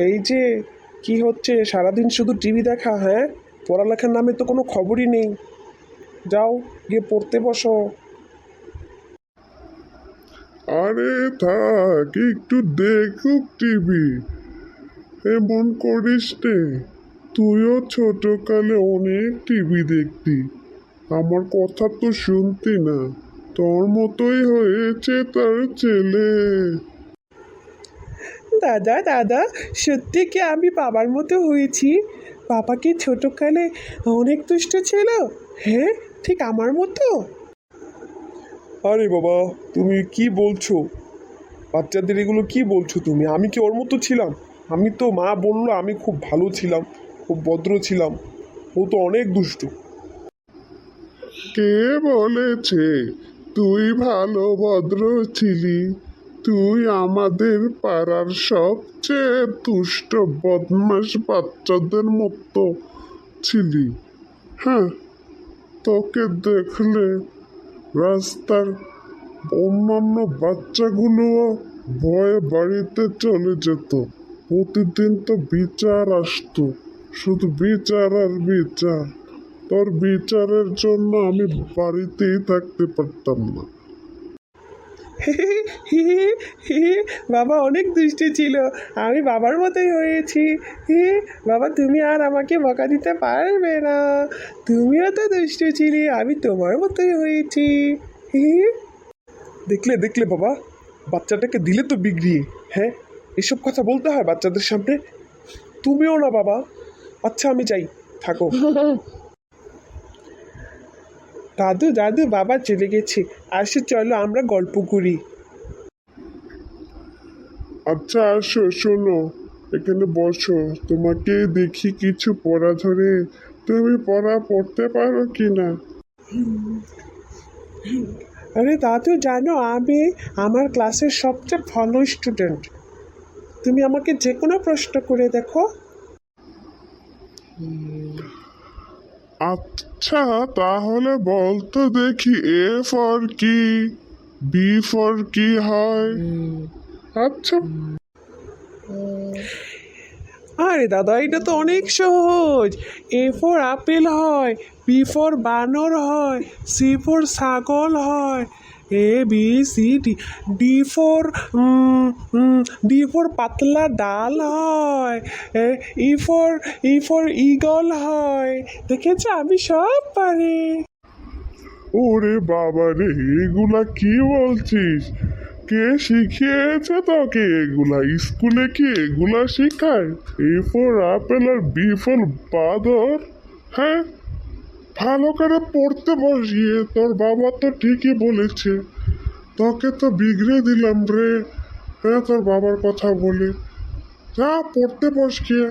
এই যে কি হচ্ছে, সারাদিন শুধু টিভি দেখা? হ্যাঁ, পড়ালেখার নামে তো কোনো খবরই নেই। যাও, গিয়ে পড়তে বসো। আরে থাক, একটু দেখুক টিভি, এমন করিস নে। তুইও ছোটকালে অনেক টিভি দেখতি, আমার কথা তো শুনতি না। তোর মতোই হয়েছে তার ছেলে। দাদা দাদা, সত্যি কি আমি বাবার মতো হয়েছি? বাবা কি ছোটকালে অনেক দুষ্ট ছিল? হ্যাঁ, ঠিক আমার মতো। আরে বাবা, তুমি কি বলছো? বাচ্চাদের এগুলো কি বলছো তুমি? আমি কি ওর মতো ছিলাম? আমি তো, মা বললো আমি খুব ভালো ছিলাম, খুব ভদ্র ছিলাম। ও তো অনেক দুষ্টু। কে বলেছে তুই ভালো ভদ্র ছিলি? তুই আমাদের পাড়ার সবচেয়ে দুষ্ট বদমাস বাচ্চাদের মতো ছিলি। হ্যাঁ, তোকে দেখলে রাস্তার অন্যান্য বাচ্চাগুলোও ভয়ে বাড়িতে চলে যেত। প্রতিদিন তো বিচার আসতো, শুধু বিচার আর বিচার। তোর বিচারের জন্য আমি বাড়িতেই থাকতে পারতাম না। বাবা অনেক দুষ্টু ছিল, আমি বাবার মতোই হয়েছি। বাবা, তুমি আর আমাকে বকা দিতে পারবে না। তুমিও তো দুষ্টু ছিলে, আমি তোমার মতোই হয়েছি। দেখলে দেখলে বাবা, বাচ্চাটাকে দিলে তো বিগড়িয়ে। হ্যাঁ, এসব কথা বলতে হয় বাচ্চাদের সামনে? তুমিও না বাবা। আচ্ছা, আমি যাই, থাকো। দাদু দাদু, বাবা চলে গেছে, আসো চলো আমরা গল্প করি। আচ্ছা আসো, শোনো, এখানে বসো। তোমাকে দেখি কিছু পড়া ধরে, তুমি পড়া পড়তে পারো কি না? আরে দাদু, জানো আমি আমার ক্লাসের সবচেয়ে ভালো স্টুডেন্ট। তুমি আমাকে যে কোনো প্রশ্ন করে দেখো। আচ্ছা, তাহলে বলতো দেখি, এ ফর কি, বি ফর কি হয়? আচ্ছা। আরে দাদা, এটা তো অনেক সহজ। এ ফর আপেল হয়, বি ফর বানর হয়, সি ফর ছাগল হয়, A B C D, D for D for পাতলা ডাল হয়, ই ফর ঈগল হয়। দেখেছো, আমি সব পারি। ওরে বাবা রে, এগুলা কি বলছিস? কে শিখিয়েছে তোকে এগুলা? স্কুলে কি এগুলা শেখায়? এ ফর আপেল আর বি ফর বাঁদর? হ্যাঁ, ভালো করে পড়তে বসিয়ে, তোর বাবা তো ঠিকই বলেছে। তোকে তো বিগড়ে দিলাম রে। হ্যাঁ, তোর বাবার কথা বলে। যা পড়তে বস গিয়ে।